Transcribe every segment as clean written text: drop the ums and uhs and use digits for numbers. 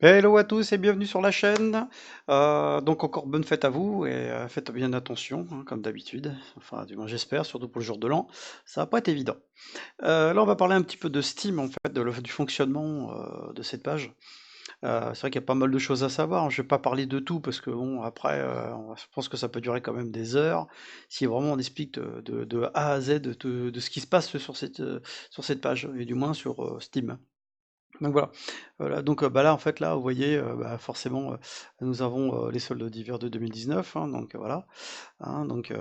Hello à tous et bienvenue sur la chaîne. Donc encore bonne fête à vous et faites bien attention, hein, comme d'habitude. Enfin, du moins j'espère, surtout pour le jour de l'an. Ça va pas être évident. Là, on va parler un petit peu de Steam, en fait, du fonctionnement de cette page. C'est vrai qu'il y a pas mal de choses à savoir. Je vais pas parler de tout parce que bon, après, je pense que ça peut durer quand même des heures. Si vraiment on explique de A à Z de ce qui se passe sur cette page, et du moins sur Steam. Donc voilà. Voilà, donc bah, là, en fait, là, vous voyez, bah, forcément, nous avons, les soldes d'hiver de 2019, hein, donc voilà, hein, donc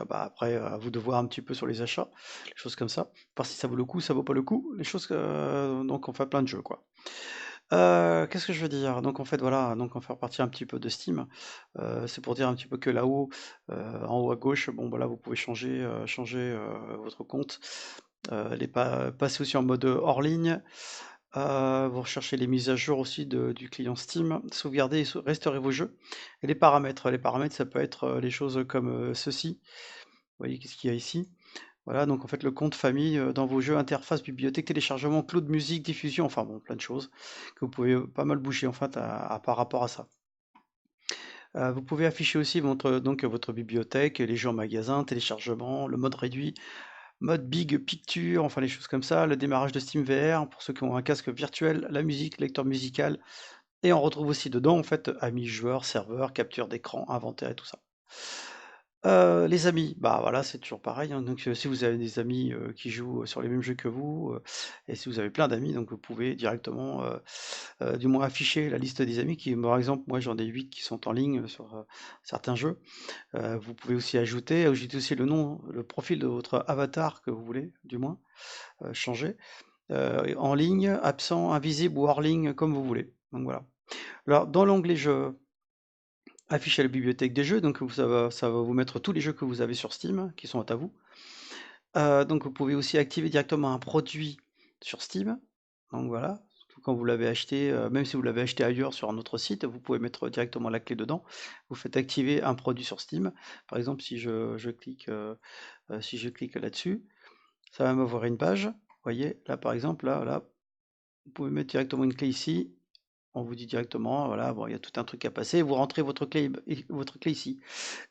bah, après, à vous de voir un petit peu sur les achats, les choses comme ça, voir si ça vaut le coup, ça vaut pas le coup, les choses donc on fait plein de jeux, quoi. Qu'est-ce que je veux dire? Donc en fait, voilà, donc on va faire partie un petit peu de Steam, c'est pour dire un petit peu que là-haut, en haut à gauche, bon, bah, là, vous pouvez changer votre compte, passer aussi en mode hors ligne. Vous recherchez les mises à jour aussi du client Steam, sauvegardez et restaurez vos jeux. Et les paramètres, ça peut être les choses comme ceci. Vous voyez qu'est-ce qu'il y a ici? Voilà, donc en fait le compte famille dans vos jeux, interface, bibliothèque, téléchargement, cloud, musique, diffusion, enfin bon, plein de choses que vous pouvez pas mal bouger en fait par rapport à ça. Vous pouvez afficher aussi votre bibliothèque, les jeux en magasin, téléchargement, le mode réduit, mode Big Picture, enfin les choses comme ça, le démarrage de Steam VR pour ceux qui ont un casque virtuel, la musique, lecteur musical, et on retrouve aussi dedans en fait amis joueurs, serveurs, capture d'écran, inventaire et tout ça. Les amis, bah voilà, c'est toujours pareil, hein, donc si vous avez des amis qui jouent sur les mêmes jeux que vous, et si vous avez plein d'amis, donc vous pouvez directement, du moins afficher la liste des amis qui, par exemple, moi j'en ai 8 qui sont en ligne sur certains jeux. Vous pouvez aussi ajouter aussi le nom, le profil de votre avatar que vous voulez, du moins, changer. En ligne, absent, invisible ou hors ligne, comme vous voulez. Donc voilà. Alors, dans l'onglet jeux, afficher la bibliothèque des jeux, donc ça va vous mettre tous les jeux que vous avez sur Steam, qui sont à vous. Donc vous pouvez aussi activer directement un produit sur Steam. Donc voilà, quand vous l'avez acheté, même si vous l'avez acheté ailleurs sur un autre site, vous pouvez mettre directement la clé dedans. Vous faites activer un produit sur Steam. Par exemple, si je clique là-dessus, ça va m'ouvrir une page. Vous voyez, là par exemple, là, vous pouvez mettre directement une clé ici. On vous dit directement, voilà, bon, il y a tout un truc à passer. Vous rentrez votre clé ici.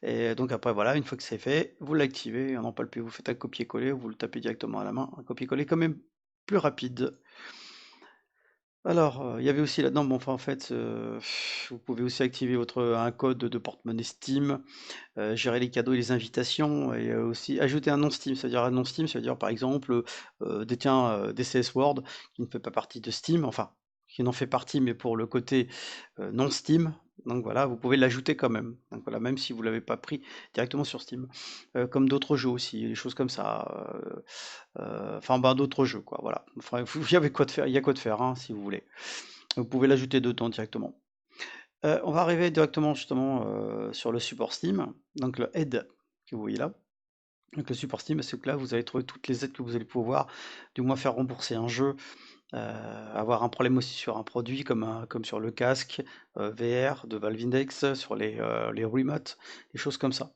Et donc après, voilà, une fois que c'est fait, vous l'activez. On n'en parle plus. Vous faites un copier-coller, vous le tapez directement à la main. Un copier-coller quand même plus rapide. Alors, il y avait aussi là-dedans, bon, enfin, en fait, vous pouvez aussi activer un code de porte-monnaie Steam, gérer les cadeaux et les invitations, et aussi ajouter un nom Steam. C'est-à-dire un nom Steam, ça veut dire par exemple, détient DCS World, qui ne fait pas partie de Steam, enfin, qui n'en fait partie, mais pour le côté non Steam. Donc voilà, vous pouvez l'ajouter quand même. Donc voilà, même si vous l'avez pas pris directement sur Steam. Comme d'autres jeux aussi, des choses comme ça. Enfin, bah, d'autres jeux, quoi. Voilà. Enfin, il y avait quoi de faire, il y a quoi de faire, hein, si vous voulez. Vous pouvez l'ajouter dedans directement. On va arriver directement justement sur le support Steam, donc le aide que vous voyez là. Donc le support Steam, c'est que là vous allez trouver toutes les aides que vous allez pouvoir, du moins faire rembourser un jeu, avoir un problème aussi sur un produit comme sur le casque VR de Valve Index, sur les remotes, des choses comme ça.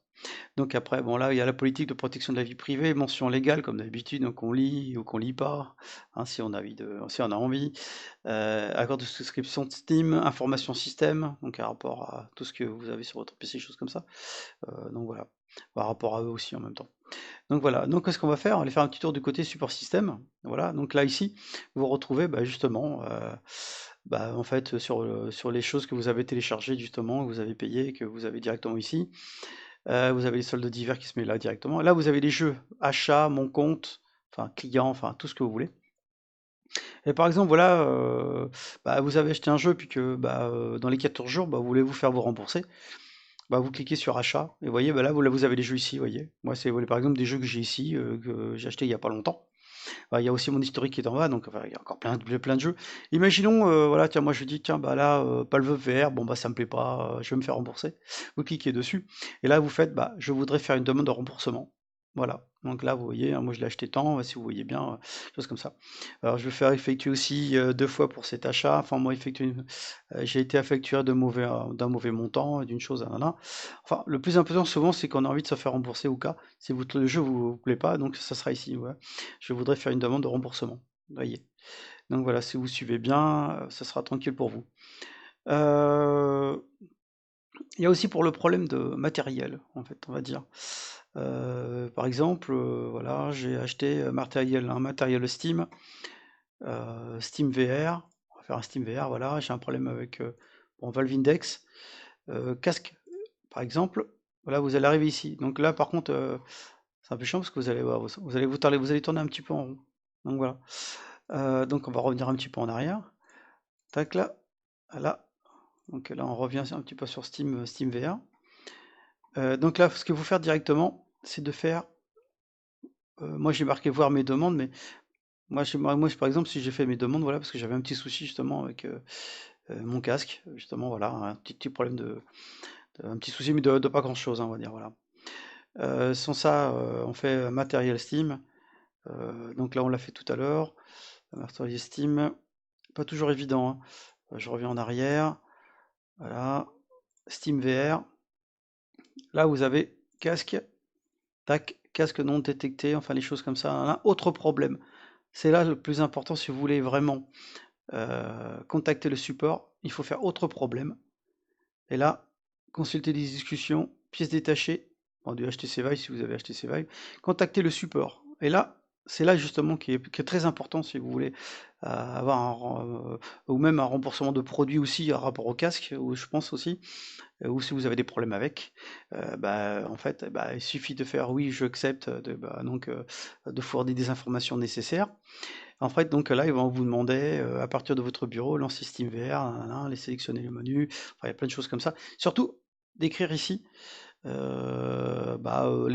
Donc après, bon là, il y a la politique de protection de la vie privée, mention légale comme d'habitude, donc on lit ou qu'on lit pas, hein, si on a envie. Accord de souscription de Steam, information système, donc par rapport à tout ce que vous avez sur votre PC, choses comme ça. Donc voilà, par rapport à eux aussi en même temps. Donc voilà, donc qu'est-ce qu'on va faire? On va aller faire un petit tour du côté support système. Voilà, donc là ici, vous retrouvez bah, justement, bah, en fait, sur les choses que vous avez téléchargées justement, que vous avez payé, que vous avez directement ici. Vous avez les soldes d'hiver qui se met là directement. Là, vous avez les jeux, achat, mon compte, enfin client, enfin tout ce que vous voulez. Et par exemple, voilà, bah, vous avez acheté un jeu, puis que bah, dans les 14 jours, bah, vous voulez vous faire vous rembourser. Bah, vous cliquez sur achat, et vous voyez, bah, là, vous avez les jeux ici, vous voyez. Moi, c'est voilà, par exemple des jeux que j'ai ici, que j'ai acheté il n'y a pas longtemps. Bah, il y a aussi mon historique qui est en bas, donc enfin, il y a encore plein de jeux. Imaginons, voilà, tiens, moi je dis, tiens, bah là, pas le vœu vert, bon bah ça me plaît pas, je vais me faire rembourser. Vous cliquez dessus, et là vous faites, bah je voudrais faire une demande de remboursement. Voilà, donc là vous voyez, hein, moi je l'ai acheté tant, si vous voyez bien, chose comme ça. Alors je vais faire effectuer aussi 2 fois pour cet achat, enfin moi j'ai été affectué d'un mauvais montant, d'une chose à nana. Enfin, le plus important souvent c'est qu'on a envie de se faire rembourser au cas, si le jeu vous plaît pas, donc ça sera ici, ouais. Je voudrais faire une demande de remboursement. Vous voyez. Donc voilà, si vous suivez bien, ça sera tranquille pour vous. Euh, Il y a aussi pour le problème de matériel, en fait, on va dire. Par exemple, voilà, j'ai acheté un matériel Steam, Steam VR. On va faire un Steam VR, voilà. J'ai un problème avec bon, Valve Index. Casque, par exemple, voilà, vous allez arriver ici. Donc là, par contre, c'est un peu chiant parce que vous allez tourner un petit peu en rond. Donc voilà. Donc on va revenir un petit peu en arrière. Tac là, là. Donc là, on revient un petit peu sur Steam VR. Donc là, ce qu'il faut faire directement, c'est de faire. Moi, j'ai marqué voir mes demandes, mais moi, par exemple, si j'ai fait mes demandes, voilà, parce que j'avais un petit souci justement avec mon casque, justement, voilà, un petit problème un petit souci, mais de pas grand-chose, hein, on va dire, voilà. Sans ça, on fait matériel Steam. Donc là, on l'a fait tout à l'heure. Matériel Steam, pas toujours évident, hein. Je reviens en arrière. Voilà. Steam VR. Là, vous avez casque. Tac, casque non détecté, enfin les choses comme ça. Un autre problème. C'est là le plus important si vous voulez vraiment contacter le support. Il faut faire autre problème. Et là, consulter des discussions, pièces détachées, bon, du HTC Vive si vous avez HTC Vive, contacter le support. Et là, c'est là justement qui est très important si vous voulez avoir ou même un remboursement de produits aussi par rapport au casque, ou je pense aussi, ou si vous avez des problèmes avec, bah, en fait, bah, il suffit de faire oui, j'accepte, de fournir des informations nécessaires. En fait, donc là, ils vont vous demander, à partir de votre bureau, lancer SteamVR, nanana, les sélectionner le menu, enfin, il y a plein de choses comme ça. Surtout, d'écrire ici les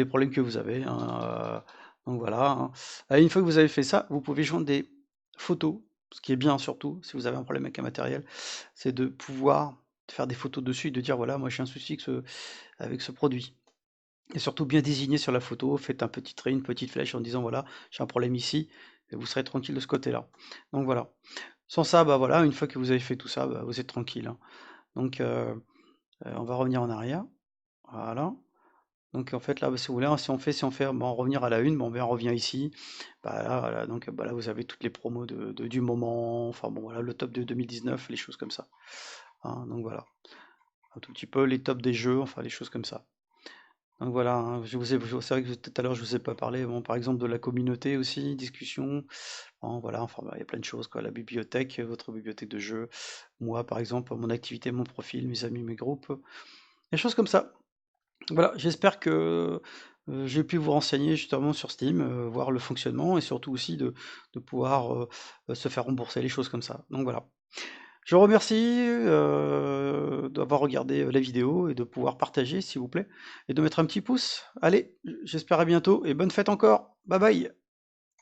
problèmes que vous avez, hein, donc voilà, hein. Une fois que vous avez fait ça, vous pouvez joindre des photos. Ce qui est bien surtout, si vous avez un problème avec un matériel, c'est de pouvoir faire des photos dessus et de dire voilà, moi j'ai un souci avec ce produit. Et surtout bien désigner sur la photo, faites un petit trait, une petite flèche en disant voilà, j'ai un problème ici, et vous serez tranquille de ce côté-là. Donc voilà. Sans ça, bah voilà, une fois que vous avez fait tout ça, bah, vous êtes tranquille, hein. Donc on va revenir en arrière. Voilà. Donc en fait là, bah, si vous voulez, hein, si on fait bon, revenir à la une, bon, ben, on revient ici. Bah, là, voilà, donc bah, là vous avez toutes les promos du moment, enfin bon voilà, le top de 2019, les choses comme ça, hein. Donc voilà. Un tout petit peu les tops des jeux, enfin les choses comme ça. Donc voilà, hein, c'est vrai que tout à l'heure je vous ai pas parlé, bon, par exemple de la communauté aussi, discussion, bon, voilà, enfin bah, il y a plein de choses quoi, la bibliothèque, votre bibliothèque de jeux, moi par exemple, mon activité, mon profil, mes amis, mes groupes, des choses comme ça. Voilà, j'espère que j'ai pu vous renseigner justement sur Steam, voir le fonctionnement et surtout aussi de pouvoir se faire rembourser, les choses comme ça. Donc voilà. Je vous remercie d'avoir regardé la vidéo et de pouvoir partager, s'il vous plaît, et de mettre un petit pouce. Allez, j'espère à bientôt et bonne fête encore. Bye bye.